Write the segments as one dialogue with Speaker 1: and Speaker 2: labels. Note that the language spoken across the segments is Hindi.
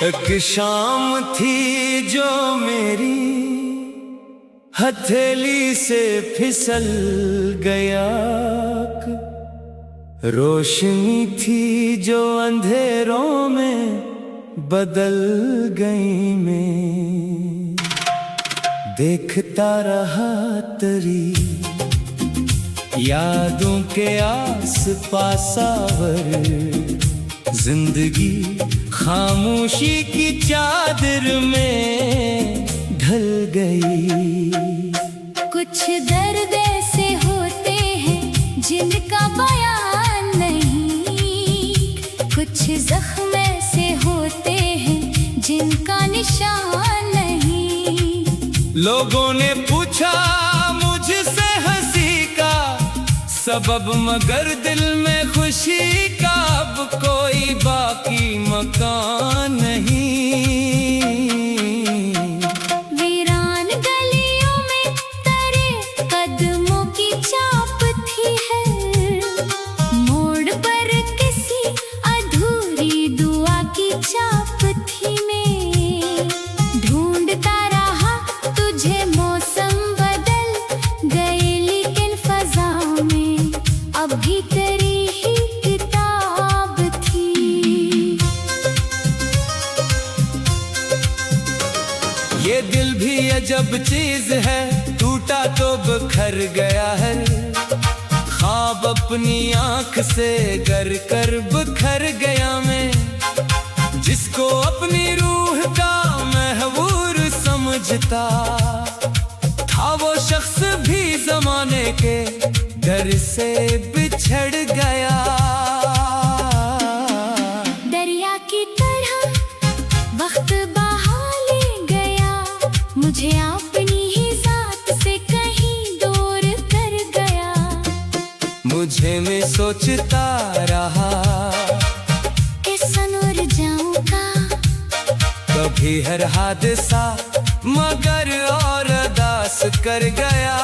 Speaker 1: एक शाम थी जो मेरी हथेली से फिसल गया, रोशनी थी जो अंधेरों में बदल गई। मैं देखता रहा तेरी यादों के आस पास आवर, जिंदगी खामोशी की चादर में ढल गई।
Speaker 2: कुछ दर्द ऐसे होते हैं जिनका बयान नहीं, कुछ जख्म ऐसे होते हैं जिनका निशान नहीं।
Speaker 1: लोगों ने पूछा मुझसे हंसी का सबब, मगर दिल में खुशी का अब कोई बाकी मकान नहीं।
Speaker 2: वीरान गलियों में तेरे कदमों की छाप थी है, मोड़ पर किसी अधूरी दुआ की छाप थी। मैं ढूंढता रहा तुझे, मौसम बदल गए लेकिन फजा में अब भी तेरी ही किताब थी।
Speaker 1: ये दिल भी अजब चीज है, टूटा तो बिखर गया है। ख्वाब अपनी आंख से गर कर बिखर गया मैं, जिसको अपनी रूह का महबूर समझता था, वो शख्स भी जमाने के डर से बिछड़ गया।
Speaker 2: दरिया की तरह वक्त बहा ले गया, मुझे अपनी ही जात से कहीं दूर कर गया।
Speaker 1: मुझे मैं सोचता रहा
Speaker 2: कि सनूर जाऊंगा
Speaker 1: कभी हर हादसा, मगर और अदास कर गया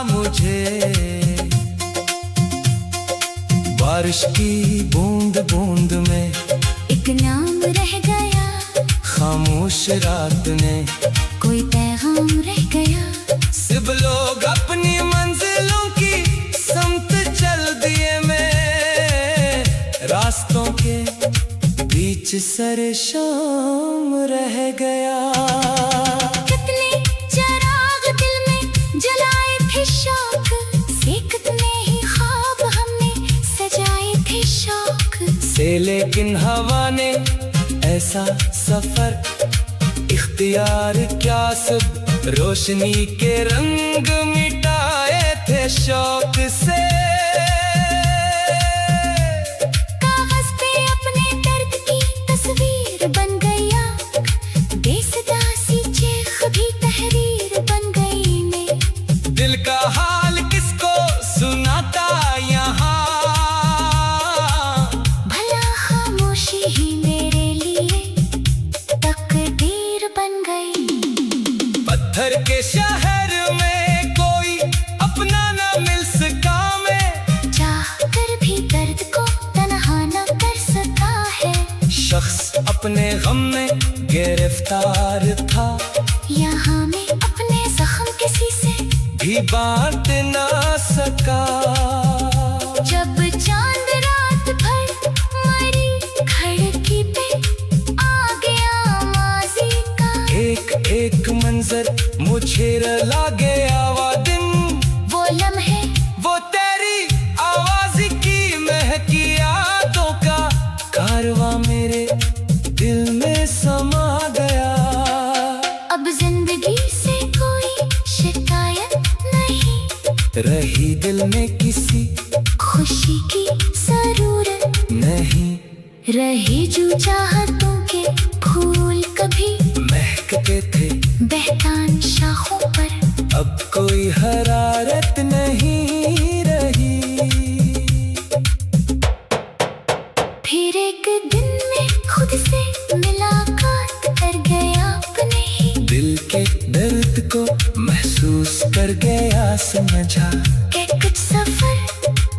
Speaker 1: मुझे। बारिश की बूंद बूंद में
Speaker 2: एक नाम रह गया,
Speaker 1: खामोश रात ने
Speaker 2: कोई पैगाम रह गया।
Speaker 1: सब लोग अपनी मंजिलों की समत चल दिए, मैं रास्तों के बीच सरे शाम रह गया।
Speaker 2: कितने चिराग दिल में जलाए थे शौक से, कितने ही ख्वाब हमने सजाए थे शौक
Speaker 1: से, लेकिन हवा ने ऐसा सफर इख्तियार क्या, सब रोशनी के रंग मिटाए थे शौक से।
Speaker 2: कागज पे अपने दर्द की तस्वीर बन गया, बेसदा सी चीख भी तहरीर बन गई। मैं
Speaker 1: दिल का हाल किसको सुनाता यहाँ,
Speaker 2: भला खामोशी ही मेरे लिए तकदीर बन गई।
Speaker 1: पत्थर के शहर में कोई अपना न मिल सका, मैं
Speaker 2: चाह कर भी दर्द को तन्हा न कर सका है।
Speaker 1: शख्स अपने गम में गिरफ्तार था,
Speaker 2: यहाँ मैं अपने जख्म किसी से
Speaker 1: भी बांट ना सका।
Speaker 2: जब चांद रात भर मरी खिड़की पे आ गया माजी का,
Speaker 1: एक एक मंजर मुझे रुला गया। वो दिन
Speaker 2: वो लम्हे
Speaker 1: वो तेरी आवाज की महकी यादों का कारवां मेरे दिल में समा गया।
Speaker 2: अब जिंदगी से कोई शिकायत नहीं
Speaker 1: रही, दिल में किसी
Speaker 2: खुशी की जरूरत
Speaker 1: नहीं
Speaker 2: रही। जो चाहतों के फूल कभी
Speaker 1: महकते थे
Speaker 2: बहतान शाखों पर,
Speaker 1: अब कोई हरारत नहीं रही।
Speaker 2: फिर एक दिन में खुद से मुलाकात कर गया, अपने ही
Speaker 1: दिल के दर्द को महसूस कर गया, समझा
Speaker 2: के कुछ सफर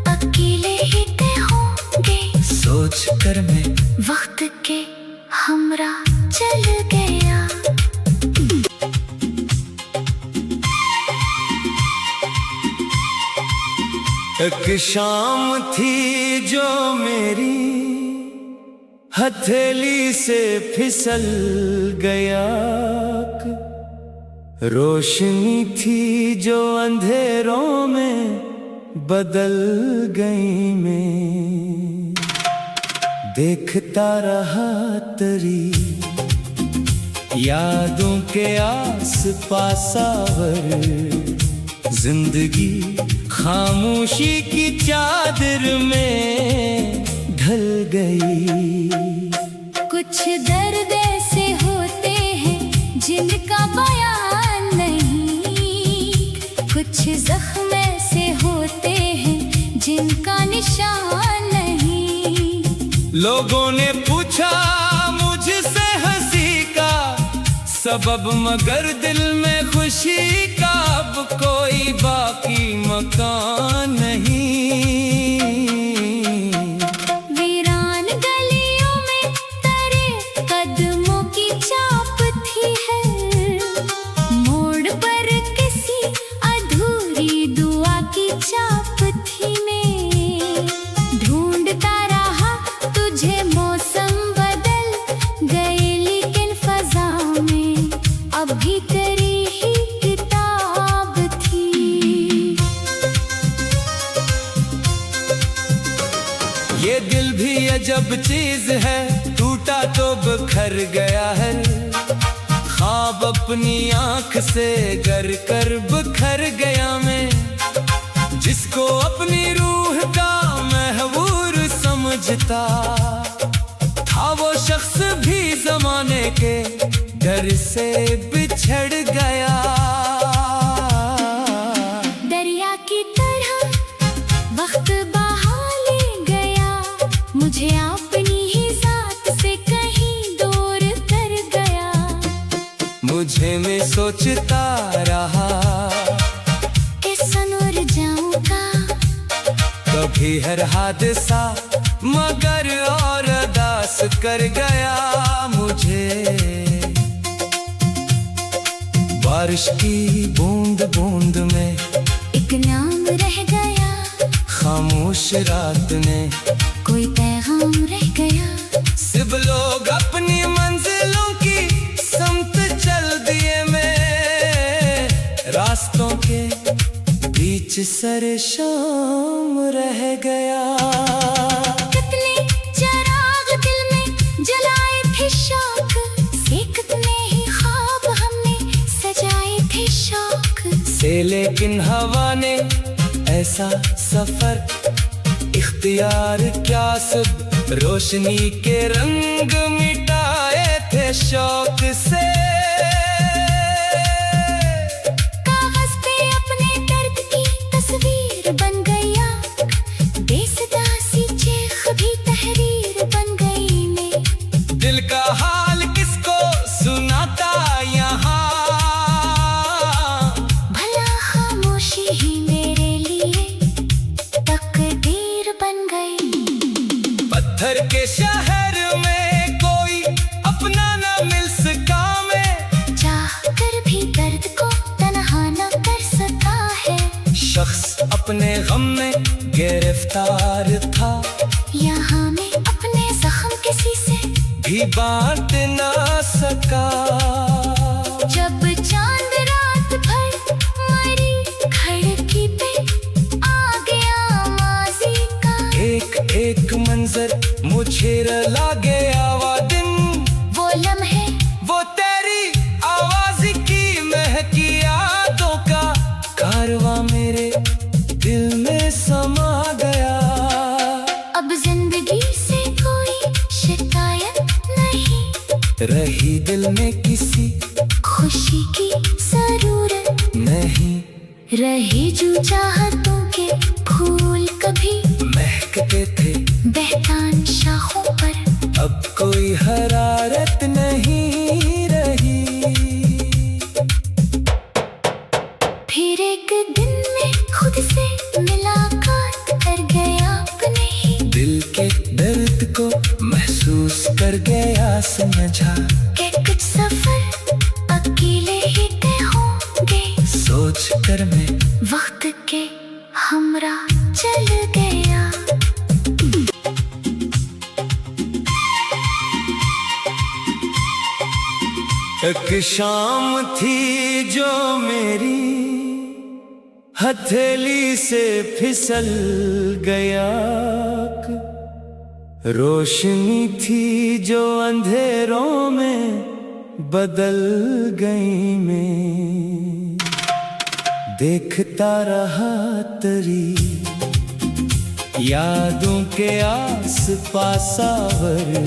Speaker 2: अकेले ही तय होंगे।
Speaker 1: सोच कर मैं
Speaker 2: वक्त के हमरा चल गया।
Speaker 1: एक शाम थी जो मेरी हथेली से फिसल गया, रोशनी थी जो अंधेरों में बदल गई। मैं देखता रहा तेरी यादों के आस पास आवर, जिंदगी खामोशी की चादर में ढल गई।
Speaker 2: कुछ दर्द ऐसे होते हैं जिनका बयान नहीं, कुछ जख्म ऐसे होते हैं जिनका निशान नहीं।
Speaker 1: लोगों ने पूछा मुझसे हंसी का सबब, मगर दिल में खुशी का अब कोई बाकी मकान नहीं।
Speaker 2: वीरान गलियों में तेरे कदमों की चाप थी है, मोड़ पर किसी अधूरी दुआ की चाप थी। मैं ढूंढता रहा तुझे, मौसम बदल गए लेकिन फजा में अभी तेरी ही किताब थी।
Speaker 1: ये दिल भी अजब चीज है, टूटा तो बिखर गया है। ख्वाब अपनी आंख से गर कर बिखर गया मैं, जिसको अपनी रूह का महबूर समझता था, वो शख्स भी जमाने के डर से बिछड़ गया।
Speaker 2: दरिया की तरह वक्त बहा ले गया, मुझे अपनी ही जात से कहीं दूर कर गया।
Speaker 1: मुझे मैं सोचता रहा
Speaker 2: कि सनूर जाऊंगा
Speaker 1: कभी हर हादसा, मगर और अदास कर गया मुझे। बारिश की बूंद बूंद में
Speaker 2: एक नाम रह गया,
Speaker 1: खामोश रात ने
Speaker 2: कोई पैगाम रह गया।
Speaker 1: सब लोग अपनी मंजिलों की समत चल दिए, मैं रास्तों के बीच सरे शाम रह गया।
Speaker 2: कितने चिराग दिल में जलाए थे शौक से, कितने ही ख्वाब हमने सजाए थे शौक
Speaker 1: से, लेकिन हवा ने ऐसा सफर इख्तियार क्या, सब रोशनी के रंग मिटाए थे शौक से।
Speaker 2: कागज पे अपने दर्द की तस्वीर बन गया, बेसदा सी चीख भी तहरीर बन गई। मैं
Speaker 1: दिल का हाल किसको सुनाता यहाँ,
Speaker 2: भला खामोशी ही मेरे लिए तकदीर बन गई।
Speaker 1: पत्थर के शहर में कोई अपना न मिल सका, मैं
Speaker 2: चाह कर भी दर्द को तन्हा न कर सका है।
Speaker 1: शख्स अपने गम में गिरफ्तार था,
Speaker 2: यहाँ मैं अपने जख्म किसी से
Speaker 1: भी बांट ना सका।
Speaker 2: जब चांद रात भर मरी खिड़की पे आ गया माजी का,
Speaker 1: एक एक मंजर मुझे रुला गया। वो दिन
Speaker 2: वो लम्हे
Speaker 1: वो तेरी आवाज की महकी यादों का कारवां मेरे दिल में समा गया।
Speaker 2: अब जिंदगी से कोई शिकायत नहीं
Speaker 1: रही, दिल में किसी
Speaker 2: खुशी की जरूरत
Speaker 1: नहीं
Speaker 2: रही, जो चाहतों के फूल कभी
Speaker 1: महकते थे
Speaker 2: बहतान शाखों पर,
Speaker 1: अब कोई हरारत नहीं रही।
Speaker 2: फिर एक दिन में खुद से मुलाकात कर गया अपने ही
Speaker 1: दिल के दर्द को महसूस कर गया, समझा
Speaker 2: कि
Speaker 1: कर मैं
Speaker 2: वक्त के हमरा चल गया।
Speaker 1: एक शाम थी जो मेरी हथेली से फिसल गया, रोशनी थी जो अंधेरों में बदल गई। मैं देखता रहा तेरी यादों के आस पास आवर,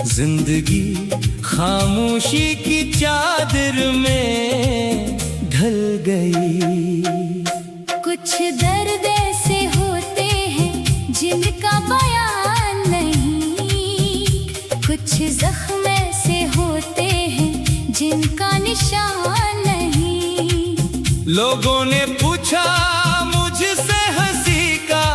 Speaker 1: जिंदगी खामोशी की चादर में ढल गई।
Speaker 2: कुछ दर्द ऐसे होते हैं जिनका बयान नहीं, कुछ जख्म ऐसे होते हैं जिनका निशान नहीं।
Speaker 1: लोगों ने पूछा मुझसे हंसी का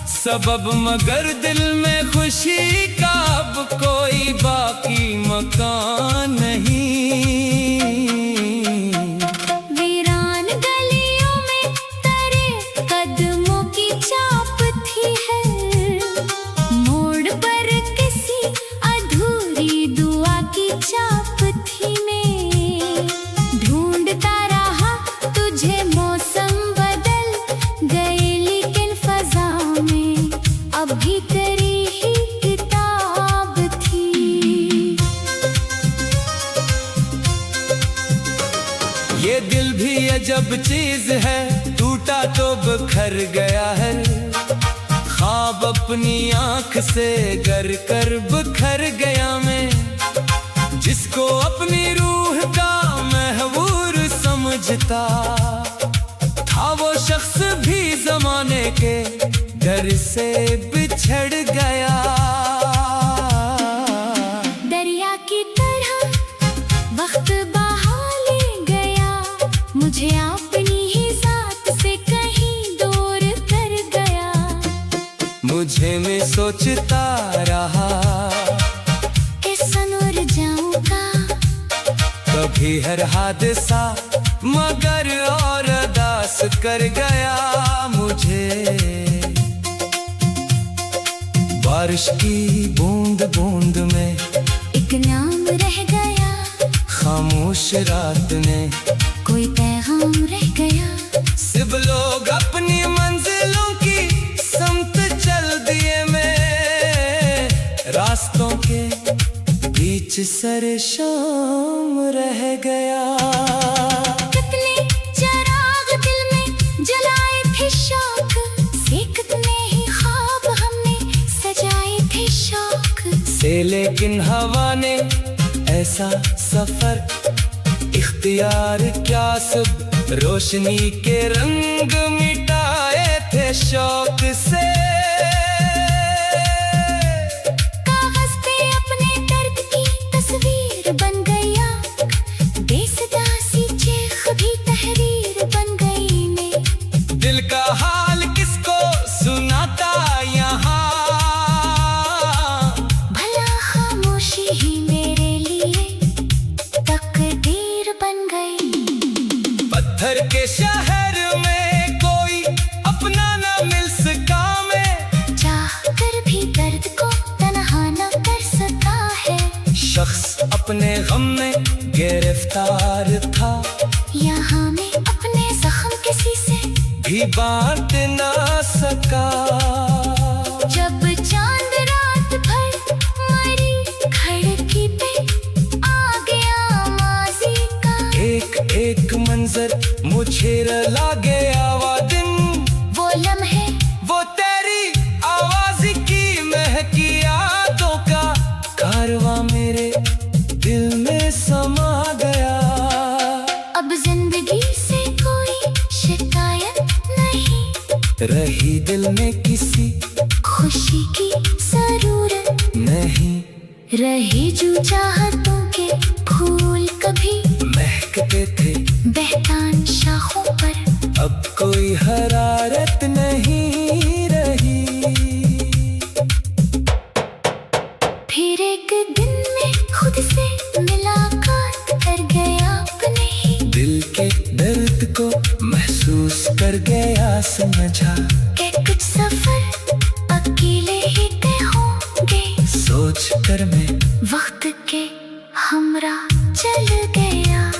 Speaker 1: सबब, मगर दिल में खुशी का अब कोई बाकी मकान नहीं।
Speaker 2: वीरान गलियों में तेरे कदमों की चाप थी है, मोड़ पर किसी अधूरी दुआ की चाप थी। मैं ढूंढता रहा तुझे, मौसम बदल गए लेकिन फजा में अभी तेरी ही किताब थी।
Speaker 1: ये दिल भी अजब चीज है, टूटा तो बिखर गया है। ख्वाब अपनी आंख से गर कर बिखर गया मैं, जिसको अपनी रूह का महबूर समझता था, वो शख्स भी जमाने के डर से बिछड़ गया।
Speaker 2: दरिया की तरह वक्त बहा ले गया, मुझे अपनी ही जात से कहीं दूर कर गया।
Speaker 1: मुझे मैं सोचता रहा
Speaker 2: कि सनूर जाऊंगा
Speaker 1: कभी हर हादसा, मगर और अदास कर गया मुझे। बारिश की बूंद बूंद में
Speaker 2: एक नाम रह गया,
Speaker 1: खामोश रात ने
Speaker 2: कोई पैगाम रह गया।
Speaker 1: सब लोग अपनी मंजिलों की समत चल दिए, मैं रास्तों के बीच सरे शाम रह गया।
Speaker 2: कितने चिराग दिल में जलाए थे शौक से, कितने ही ख्वाब हमने सजाए थे शौक
Speaker 1: से, लेकिन हवा ने ऐसा सफर इख्तियार क्या, सब रोशनी के रंग मिटाए थे शौक से।
Speaker 2: कागज पे अपने दर्द की तस्वीर बन गया, बेसदा सी चीख भी तहरीर बन गई। मैं
Speaker 1: दिल का हाल किसको सुनाता यहाँ,
Speaker 2: भला खामोशी ही मेरे लिए तकदीर बन गई।
Speaker 1: पत्थर के शहर में कोई अपना न मिल सका, मैं
Speaker 2: चाह कर भी दर्द को तन्हा न कर सका है।
Speaker 1: शख्स अपने गम में गिरफ्तार था,
Speaker 2: यहाँ मैं अपने जख्म किसी से
Speaker 1: भी बांट ना सका।
Speaker 2: जब चांद रात भर मरी खिड़की पे आ गया माजी का,
Speaker 1: एक एक मंजर मुझे रुला गया। वो दिन
Speaker 2: वो लम्हे
Speaker 1: वो तेरी आवाज की महकी यादों का कारवां मेरे दिल में समा गया।
Speaker 2: अब जिंदगी से कोई शिकायत नहीं
Speaker 1: रही, दिल में किसी
Speaker 2: खुशी की जरूरत
Speaker 1: नहीं
Speaker 2: रही। जो चाहतों के फूल कभी
Speaker 1: महकते थे
Speaker 2: बहतान शाखों पर,
Speaker 1: अब कोई हरारत नहीं रही।
Speaker 2: फिर एक दिन में खुद से मुलाकात कर गया अपने ही
Speaker 1: दिल के दर्द को महसूस कर गया, समझा
Speaker 2: के कुछ सफर अकेले ही तय होंगे।
Speaker 1: सोच कर मैं
Speaker 2: वक्त के हमरा चल गया।